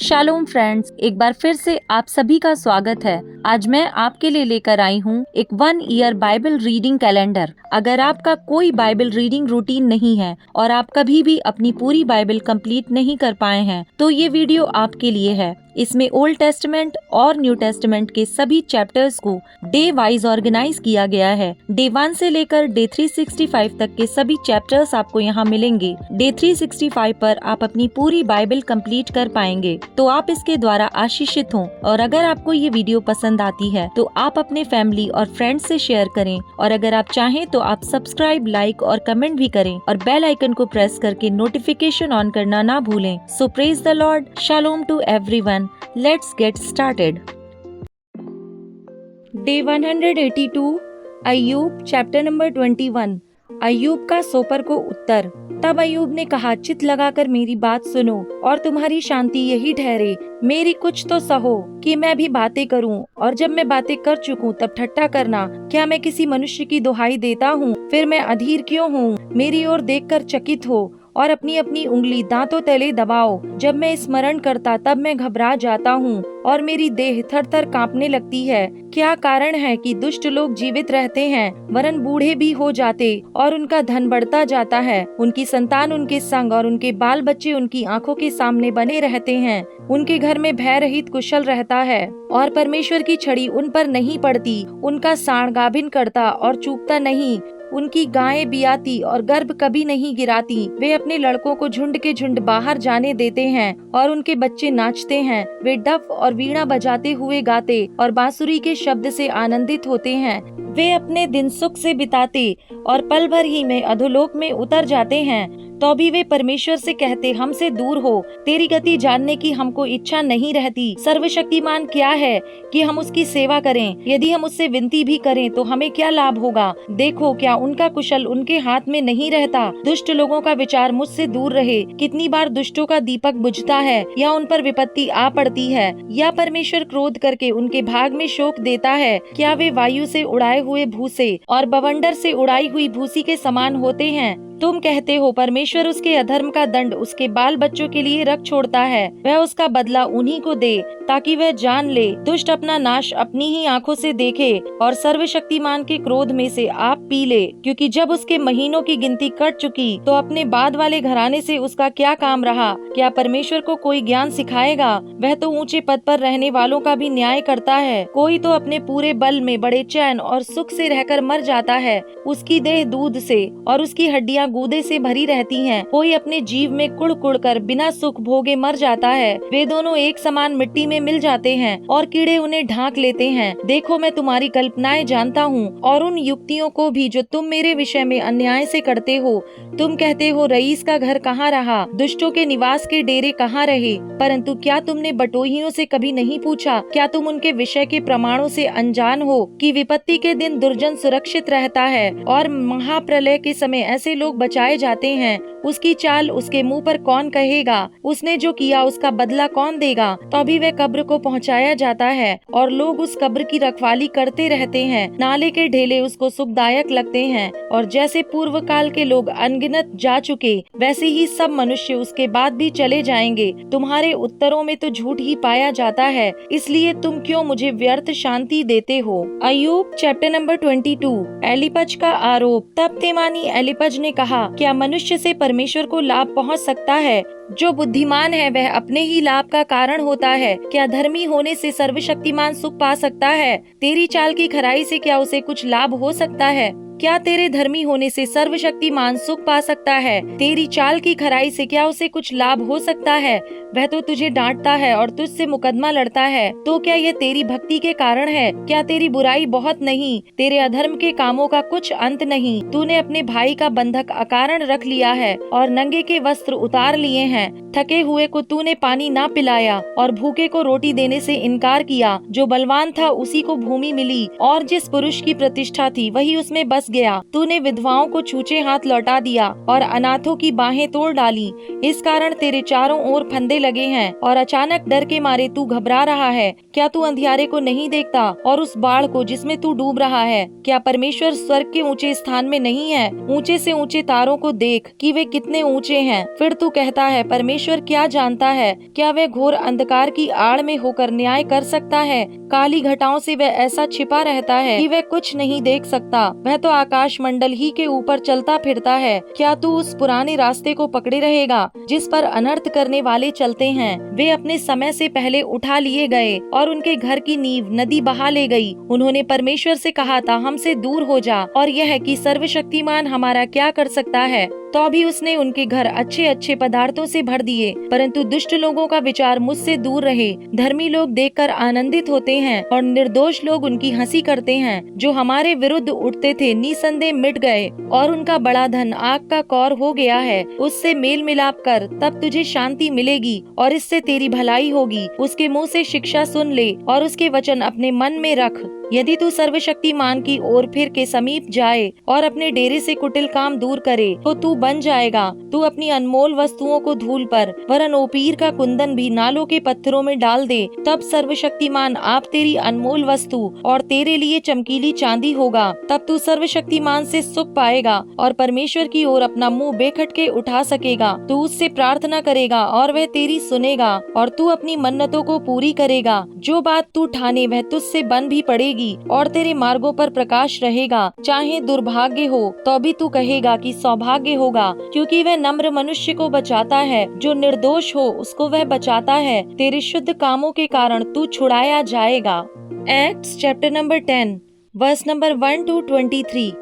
Shalom friends, एक बार फिर से आप सभी का स्वागत है। आज मैं आपके लिए लेकर आई हूँ एक 1 ईयर बाइबल रीडिंग कैलेंडर। अगर आपका कोई बाइबल रीडिंग रूटीन नहीं है और आप कभी भी अपनी पूरी बाइबल कंप्लीट नहीं कर पाए हैं, तो ये वीडियो आपके लिए है। इसमें ओल्ड टेस्टमेंट और न्यू टेस्टमेंट के सभी चैप्टर्स को डे वाइज ऑर्गेनाइज किया गया है। डे 1 से लेकर डे 365 तक के सभी चैप्टर्स आपको यहाँ मिलेंगे। डे 365 पर आप अपनी पूरी बाइबल कंप्लीट कर पाएंगे, तो आप इसके द्वारा आशीषित हों। और अगर आपको ये वीडियो पसंद आती है तो आप अपने फैमिली और फ्रेंड्स से शेयर करें, और अगर आप चाहें तो आप सब्सक्राइब, लाइक और कमेंट भी करें और बेल आइकन को प्रेस करके नोटिफिकेशन ऑन करना ना भूलें। So praise the lord, shalom to everyone. Let's get started. Day 182, Ayyub chapter number 21। Ayyub का सोपर को उत्तर। तब अय्यूब ने कहा, चित लगाकर मेरी बात सुनो और तुम्हारी शांति यही ठहरे। मेरी कुछ तो सहो कि मैं भी बातें करूं, और जब मैं बातें कर चुकूं तब ठट्ठा करना। क्या मैं किसी मनुष्य की दुहाई देता हूं? फिर मैं अधीर क्यों हूं? मेरी ओर देखकर चकित हो और अपनी अपनी उंगली दांतों तले दबाओ। जब मैं स्मरण करता तब मैं घबरा जाता हूँ और मेरी देह थर थर कांपने लगती है। क्या कारण है कि दुष्ट लोग जीवित रहते हैं, वरन बूढ़े भी हो जाते, और उनका धन बढ़ता जाता है। उनकी संतान उनके संग और उनके बाल बच्चे उनकी आंखों के सामने बने रहते हैं। उनके घर में भय रहित कुशल रहता है, और परमेश्वर की छड़ी उन पर नहीं पड़ती। उनका साण गाभिन करता और चूकता नहीं। उनकी गायें बियाती और गर्भ कभी नहीं गिराती। वे अपने लड़कों को झुंड के झुंड बाहर जाने देते हैं और उनके बच्चे नाचते हैं। वे डफ और वीणा बजाते हुए गाते और बांसुरी के शब्द से आनंदित होते हैं। वे अपने दिन सुख से बिताते और पल भर ही में अधोलोक में उतर जाते हैं। तो भी वे परमेश्वर से कहते, हमसे दूर हो, तेरी गति जानने की हमको इच्छा नहीं रहती। सर्वशक्तिमान क्या है कि हम उसकी सेवा करें? यदि हम उससे विनती भी करें तो हमें क्या लाभ होगा? देखो, क्या उनका कुशल उनके हाथ में नहीं रहता? दुष्ट लोगों का विचार मुझसे दूर रहे। कितनी बार दुष्टों का दीपक बुझता है, या उन पर विपत्ति आ पड़ती है, या परमेश्वर क्रोध करके उनके भाग में शोक देता है। क्या वे वायु से उड़ाए हुए भूसे और बवंडर से उड़ाई हुई भूसी के समान होते हैं? तुम कहते हो, परमेश्वर उसके अधर्म का दंड उसके बाल बच्चों के लिए रख छोड़ता है। वह उसका बदला उन्हीं को दे, ताकि वह जान ले। दुष्ट अपना नाश अपनी ही आंखों से देखे और सर्वशक्तिमान के क्रोध में से आप पी ले। क्योंकि जब उसके महीनों की गिनती कट चुकी तो अपने बाद वाले घराने से उसका क्या काम रहा? क्या परमेश्वर को कोई ज्ञान सिखाएगा? वह तो ऊंचे पद पर रहने वालों का भी न्याय करता है। कोई तो अपने पूरे बल में बड़े चैन और सुख से रहकर मर जाता है। उसकी देह दूध से और उसकी हड्डियां गूदे से भरी रहती हैं। कोई अपने जीव में कुड़ कुड़ कर बिना सुख भोगे मर जाता है। वे दोनों एक समान मिट्टी में मिल जाते हैं और कीड़े उन्हें ढांक लेते हैं। देखो, मैं तुम्हारी कल्पनाएं जानता हूँ और उन युक्तियों को भी जो तुम मेरे विषय में अन्याय से करते हो। तुम कहते हो, रईस का घर कहाँ रहा? दुष्टों के निवास के डेरे कहाँ रहे? परंतु क्या तुमने बटोहियों से कभी नहीं पूछा? क्या तुम उनके विषय के प्रमाणों से अनजान हो कि विपत्ति के दिन दुर्जन सुरक्षित रहता है और महाप्रलय के समय ऐसे लोग बचाए जाते हैं? उसकी चाल उसके मुंह पर कौन कहेगा? उसने जो किया उसका बदला कौन देगा? तो अभी वह कब्र को पहुंचाया जाता है और लोग उस कब्र की रखवाली करते रहते हैं। नाले के ढेले उसको सुखदायक लगते हैं, और जैसे पूर्व काल के लोग अनगिनत जा चुके, वैसे ही सब मनुष्य उसके बाद भी चले जाएंगे। तुम्हारे उत्तरों में तो झूठ ही पाया जाता है, इसलिए तुम क्यों मुझे व्यर्थ शांति देते हो? अय्यूब चैप्टर नंबर 22, एलीपज का आरोप। तब तेमानी एलीपज ने कहा, क्या मनुष्य से परमेश्वर को लाभ पहुंच सकता है? जो बुद्धिमान है वह अपने ही लाभ का कारण होता है। क्या धर्मी होने से सर्वशक्तिमान सुख पा सकता है? तेरी चाल की खराई से क्या उसे कुछ लाभ हो सकता है? क्या तेरे धर्मी होने से सर्वशक्तिमान सुख पा सकता है? तेरी चाल की खराई से क्या उसे कुछ लाभ हो सकता है? वह तो तुझे डांटता है और तुझसे मुकदमा लड़ता है। तो क्या यह तेरी भक्ति के कारण है? क्या तेरी बुराई बहुत नहीं? तेरे अधर्म के कामों का कुछ अंत नहीं। तूने अपने भाई का बंधक अकारण रख लिया है और नंगे के वस्त्र उतार लिए हैं। थके हुए को तूने पानी ना पिलाया और भूखे को रोटी देने से इनकार किया। जो बलवान था उसी को भूमि मिली, और जिस पुरुष की प्रतिष्ठा थी वही उसमें बस फंस गया। तूने विधवाओं को छूछे हाथ लौटा दिया और अनाथों की बाहें तोड़ डाली। इस कारण तेरे चारों ओर फंदे लगे हैं और अचानक डर के मारे तू घबरा रहा है। क्या तू अंधियारे को नहीं देखता और उस बाढ़ को जिसमें तू डूब रहा है? क्या परमेश्वर स्वर्ग के ऊंचे स्थान में नहीं है? ऊंचे से ऊंचे तारों को देख कि वे कितने ऊंचे हैं। फिर तू कहता है परमेश्वर क्या जानता है? क्या वह घोर अंधकार की आड़ में होकर न्याय कर सकता है? काली घटाओं से वह ऐसा छिपा रहता है कि वह कुछ नहीं देख सकता। वह तो आकाश मंडल ही के ऊपर चलता फिरता है। क्या तू उस पुराने रास्ते को पकड़े रहेगा जिस पर अनर्थ करने वाले चलते हैं? वे अपने समय से पहले उठा लिए गए और उनके घर की नींव नदी बहा ले गई। उन्होंने परमेश्वर से कहा था हमसे दूर हो जा, और यह कि सर्वशक्तिमान हमारा क्या कर सकता है? तो भी उसने उनके घर अच्छे अच्छे पदार्थों से भर दिए। परंतु दुष्ट लोगों का विचार मुझसे दूर रहे। धर्मी लोग देखकर आनंदित होते हैं और निर्दोष लोग उनकी हंसी करते हैं। जो हमारे विरुद्ध उठते थे निसंदेह मिट गए और उनका बड़ा धन आग का कौर हो गया है। उससे मेल मिलाप कर, तब तुझे शांति मिलेगी और इससे तेरी भलाई होगी। उसके मुंह से शिक्षा सुन ले और उसके वचन अपने मन में रख। यदि तू सर्वशक्तिमान की ओर फिर के समीप जाए और अपने डेरे से कुटिल काम दूर करे, तो तू बन जाएगा। तू अपनी अनमोल वस्तुओं को धूल पर, वरन ओपीर का कुंदन भी नालों के पत्थरों में डाल दे। तब सर्वशक्तिमान आप तेरी अनमोल वस्तु और तेरे लिए चमकीली चांदी होगा। तब तू सर्वशक्तिमान से सुख पाएगा और परमेश्वर की ओर अपना मुंह बेखटके उठा सकेगा। तू उससे प्रार्थना करेगा और वह तेरी सुनेगा, और तू अपनी मन्नतों को पूरी करेगा। जो बात तू ठाने वह तुझसे बन भी पड़ेगी और तेरे मार्गों पर प्रकाश रहेगा। चाहे दुर्भाग्य हो तो भी तू कहेगा कि सौभाग्य होगा, क्योंकि वह नम्र मनुष्य को बचाता है। जो निर्दोष हो उसको वह बचाता है। तेरे शुद्ध कामों के कारण तू छुड़ाया जाएगा। Acts chapter number 10 verse number 1 to 23।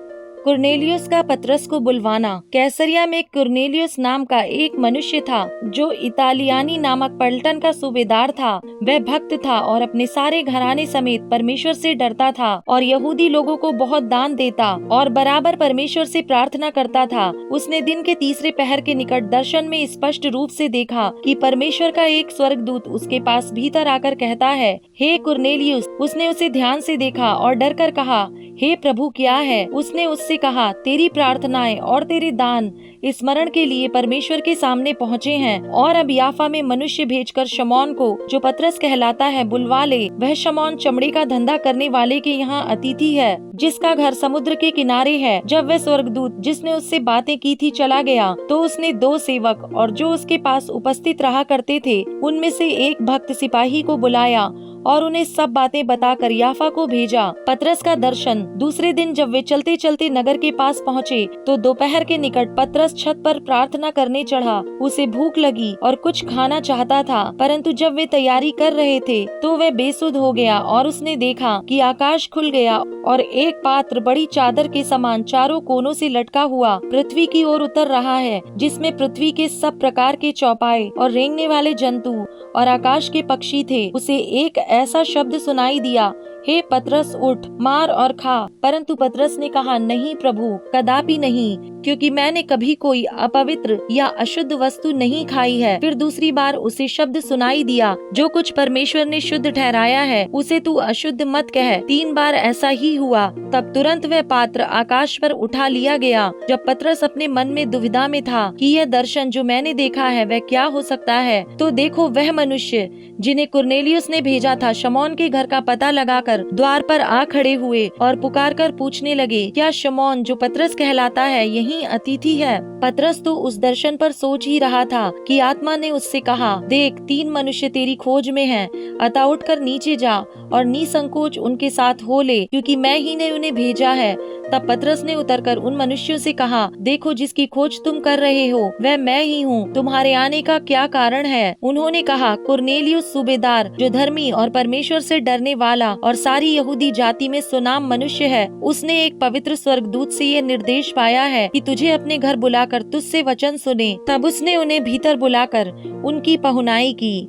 Cornelius का पतरस को बुलवाना। कैसरिया में कुरनेलियुस नाम का एक मनुष्य था जो इतालियानी नामक पलटन का सूबेदार था। वह भक्त था और अपने सारे घराने समेत परमेश्वर से डरता था और यहूदी लोगों को बहुत दान देता और बराबर परमेश्वर से प्रार्थना करता था। उसने दिन के तीसरे पहर के निकट दर्शन में स्पष्ट रूप से देखा कि परमेश्वर का एक स्वर्गदूत उसके पास भीतर आकर कहता है, हे कुरनेलियुस। उसने उसे ध्यान से देखा और डर कर कहा, हे प्रभु क्या है? उसने उससे कहा, तेरी प्रार्थनाएं और तेरे दान स्मरण के लिए परमेश्वर के सामने पहुँचे हैं, और अब याफा में मनुष्य भेजकर शमौन को, जो पतरस कहलाता है, बुलवा ले। वह शमौन चमड़े का धंधा करने वाले के यहाँ अतिथि है, जिसका घर समुद्र के किनारे है। जब वह स्वर्गदूत जिसने उससे बातें की थी चला गया, तो उसने 2 सेवक और जो उसके पास उपस्थित रहा करते थे उनमें से एक भक्त सिपाही को बुलाया और उन्हें सब बातें बताकर याफा को भेजा। पतरस का दर्शन। दूसरे दिन जब वे चलते चलते नगर के पास पहुँचे, तो दोपहर के निकट पतरस छत पर प्रार्थना करने चढ़ा। उसे भूख लगी और कुछ खाना चाहता था, परंतु जब वे तैयारी कर रहे थे तो वह बेसुध हो गया और उसने देखा कि आकाश खुल गया और एक पात्र बड़ी चादर के समान चारों कोनों से लटका हुआ पृथ्वी की ओर उतर रहा है, जिसमें पृथ्वी के सब प्रकार के चौपाए और रेंगने वाले जंतु और आकाश के पक्षी थे। उसे एक ऐसा शब्द सुनाई दिया, हे पतरस उठ, मार और खा। परंतु पतरस ने कहा, नहीं प्रभु, कदापि नहीं, क्योंकि मैंने कभी कोई अपवित्र या अशुद्ध वस्तु नहीं खाई है। फिर दूसरी बार उसे शब्द सुनाई दिया, जो कुछ परमेश्वर ने शुद्ध ठहराया है उसे तू अशुद्ध मत कह। 3 बार ऐसा ही हुआ। तब तुरंत वह पात्र आकाश पर उठा लिया गया। जब पतरस अपने मन में दुविधा में था कि यह दर्शन जो मैंने देखा है वह क्या हो सकता है, तो देखो वह मनुष्य जिन्हें कुरनेलियुस ने भेजा था शमौन के घर का पता लगाकर द्वार पर आ खड़े हुए और पुकार कर पूछने लगे, क्या शमौन जो पतरस कहलाता है यहीं अतिथि है? पतरस तो उस दर्शन पर सोच ही रहा था कि आत्मा ने उससे कहा, देख 3 मनुष्य तेरी खोज में हैं, अतः उठकर नीचे जा और निसंकोच उनके साथ हो ले, क्योंकि मैं ही ने उन्हें भेजा है। तब पतरस ने उतरकर उन मनुष्यों से कहा, देखो जिसकी खोज तुम कर रहे हो वह मैं ही हूँ। तुम्हारे आने का क्या कारण है? उन्होंने कहा, कुरनेलियुस सूबेदार, जो धर्मी और परमेश्वर से डरने वाला और सारी यहूदी जाति में सुनाम मनुष्य है, उसने एक पवित्र स्वर्गदूत से ये निर्देश पाया है कि तुझे अपने घर बुलाकर तुझसे वचन सुने। तब उसने उन्हें भीतर बुलाकर उनकी पहुनाई की।